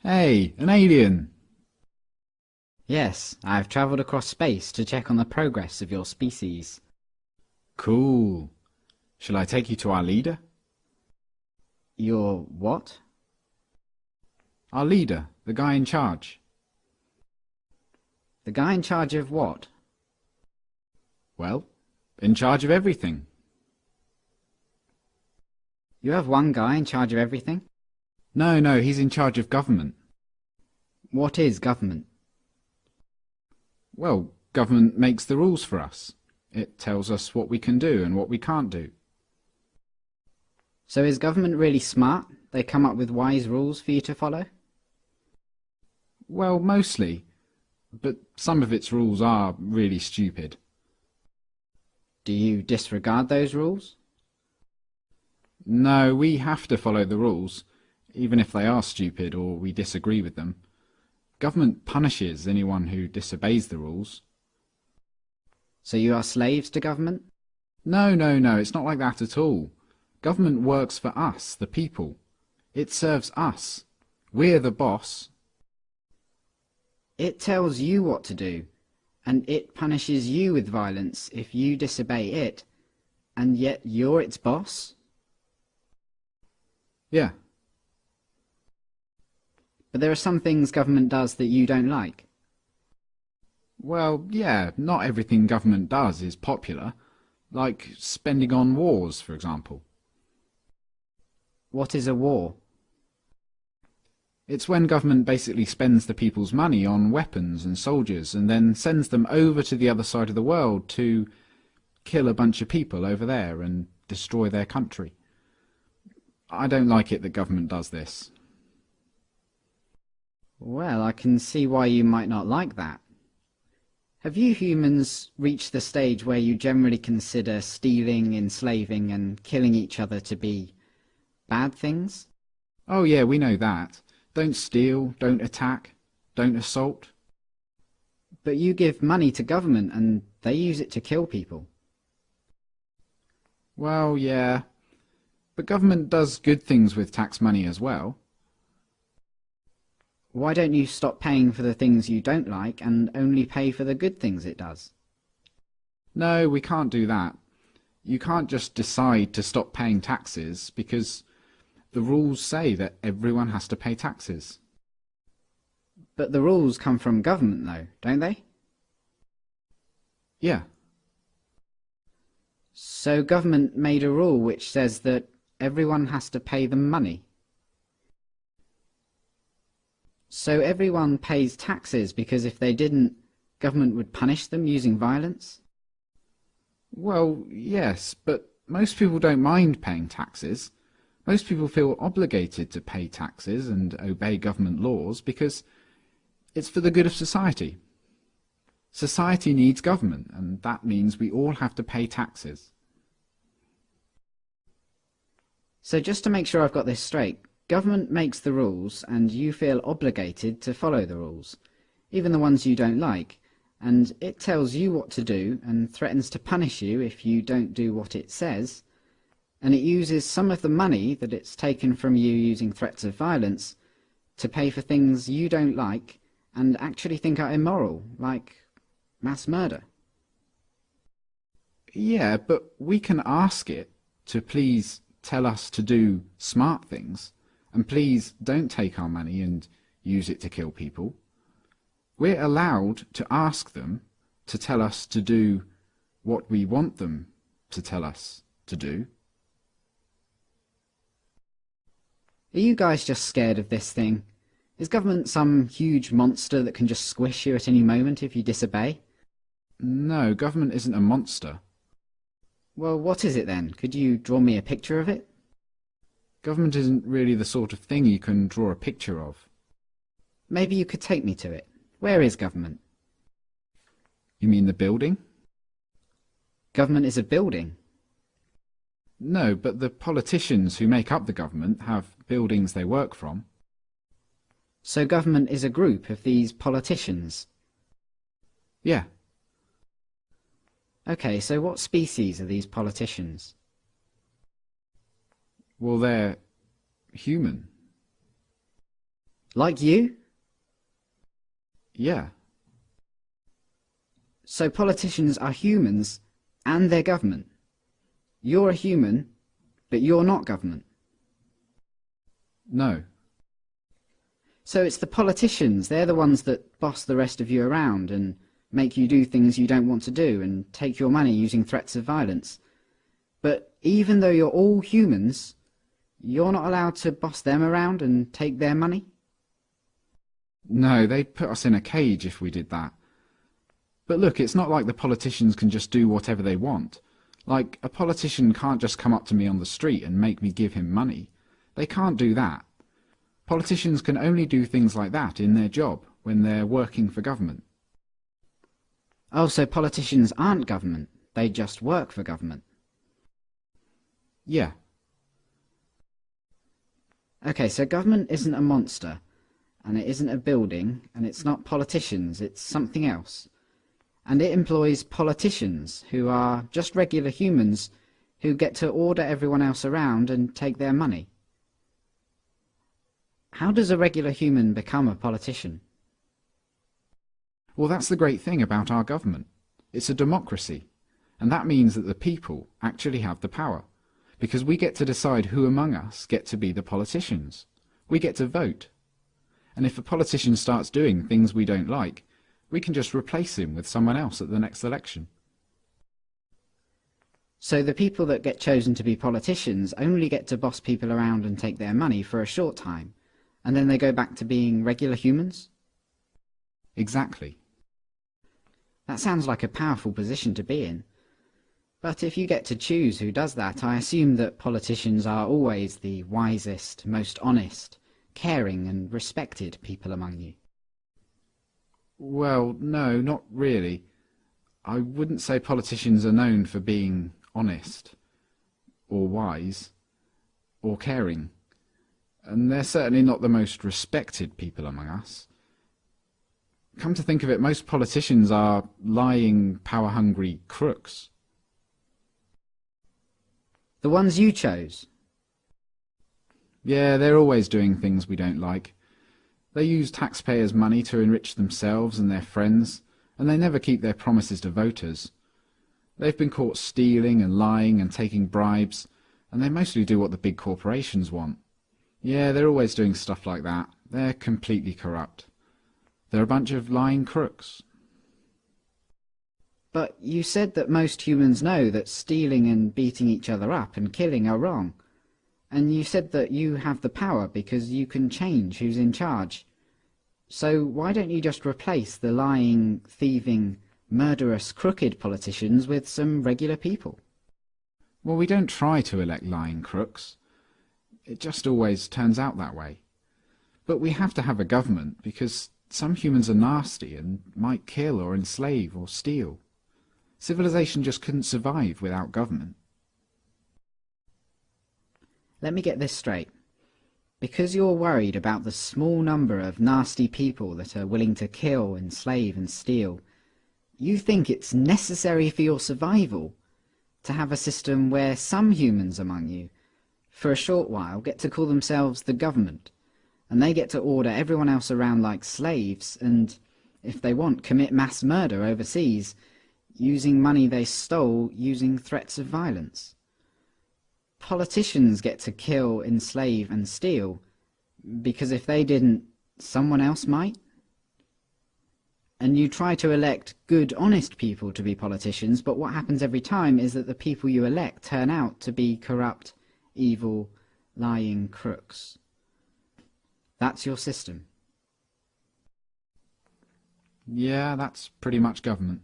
Hey, an alien! Yes, I've travelled across space to check on the progress of your species. Cool. Shall I take you to our leader? Your what? Our leader, the guy in charge. The guy in charge of what? Well, in charge of everything. You have one guy in charge of everything? No, he's in charge of government. What is government? Well, government makes the rules for us. It tells us what we can do and what we can't do. So is government really smart? They come up with wise rules for you to follow? Well, mostly. But some of its rules are really stupid. Do you disregard those rules? No, we have to follow the rules, even if they are stupid or we disagree with them. Government punishes anyone who disobeys the rules. So you are slaves to government? No, it's not like that at all. Government works for us, the people. It serves us. We're the boss. It tells you what to do, and it punishes you with violence if you disobey it, and yet you're its boss? Yeah. But there are some things government does that you don't like. Well, yeah, not everything government does is popular. Like spending on wars, for example. What is a war? It's when government basically spends the people's money on weapons and soldiers and then sends them over to the other side of the world to kill a bunch of people over there and destroy their country. I don't like it that government does this. Well, I can see why you might not like that. Have you humans reached the stage where you generally consider stealing, enslaving, and killing each other to be bad things? Oh yeah, we know that. Don't steal, don't attack, don't assault. But you give money to government and they use it to kill people. Well, yeah. But government does good things with tax money as well. Why don't you stop paying for the things you don't like and only pay for the good things it does? No, we can't do that. You can't just decide to stop paying taxes because the rules say that everyone has to pay taxes. But the rules come from government though, don't they? Yeah. So government made a rule which says that everyone has to pay them money. So everyone pays taxes because if they didn't, government would punish them using violence? Well, yes, but most people don't mind paying taxes. Most people feel obligated to pay taxes and obey government laws because it's for the good of society. Society needs government, and that means we all have to pay taxes. So just to make sure I've got this straight, government makes the rules and you feel obligated to follow the rules, even the ones you don't like, and it tells you what to do and threatens to punish you if you don't do what it says, and it uses some of the money that it's taken from you using threats of violence to pay for things you don't like and actually think are immoral, like mass murder. Yeah, but we can ask it to please tell us to do smart things, and please don't take our money and use it to kill people. We're allowed to ask them to tell us to do what we want them to tell us to do. Are you guys just scared of this thing? Is government some huge monster that can just squish you at any moment if you disobey? No, government isn't a monster. Well, what is it then? Could you draw me a picture of it? Government isn't really the sort of thing you can draw a picture of. Maybe you could take me to it. Where is government? You mean the building? Government is a building. No, but the politicians who make up the government have buildings they work from. So government is a group of these politicians? Yeah. Okay, so what species are these politicians? Well, they're human. Like you? Yeah. So politicians are humans and they're government. You're a human, but you're not government. No. So it's the politicians, they're the ones that boss the rest of you around and make you do things you don't want to do and take your money using threats of violence. But even though you're all humans, you're not allowed to boss them around and take their money? No, they'd put us in a cage if we did that. But look, it's not like the politicians can just do whatever they want. Like, a politician can't just come up to me on the street and make me give him money. They can't do that. Politicians can only do things like that in their job, when they're working for government. Oh, so politicians aren't government, they just work for government. Yeah. Okay, so government isn't a monster, and it isn't a building, and it's not politicians, it's something else. And it employs politicians, who are just regular humans, who get to order everyone else around and take their money. How does a regular human become a politician? Well, that's the great thing about our government. It's a democracy, and that means that the people actually have the power, because we get to decide who among us get to be the politicians. We get to vote. And if a politician starts doing things we don't like, we can just replace him with someone else at the next election. So the people that get chosen to be politicians only get to boss people around and take their money for a short time, and then they go back to being regular humans? Exactly. That sounds like a powerful position to be in. But if you get to choose who does that, I assume that politicians are always the wisest, most honest, caring and respected people among you. Well, no, not really. I wouldn't say politicians are known for being honest, or wise, or caring. And they're certainly not the most respected people among us. Come to think of it, most politicians are lying, power-hungry crooks. The ones you chose? Yeah, they're always doing things we don't like. They use taxpayers' money to enrich themselves and their friends, and they never keep their promises to voters. They've been caught stealing and lying and taking bribes, and they mostly do what the big corporations want. Yeah, they're always doing stuff like that. They're completely corrupt. They're a bunch of lying crooks. But you said that most humans know that stealing and beating each other up and killing are wrong. And you said that you have the power because you can change who's in charge. So why don't you just replace the lying, thieving, murderous, crooked politicians with some regular people? Well, we don't try to elect lying crooks. It just always turns out that way. But we have to have a government because some humans are nasty and might kill or enslave or steal. Civilization just couldn't survive without government. Let me get this straight. Because you're worried about the small number of nasty people that are willing to kill, enslave and steal, you think it's necessary for your survival to have a system where some humans among you, for a short while, get to call themselves the government, and they get to order everyone else around like slaves and, if they want, commit mass murder overseas, using money they stole using threats of violence. Politicians get to kill, enslave and steal because if they didn't, someone else might. And you try to elect good, honest people to be politicians, but what happens every time is that the people you elect turn out to be corrupt, evil, lying crooks. That's your system. Yeah, that's pretty much government.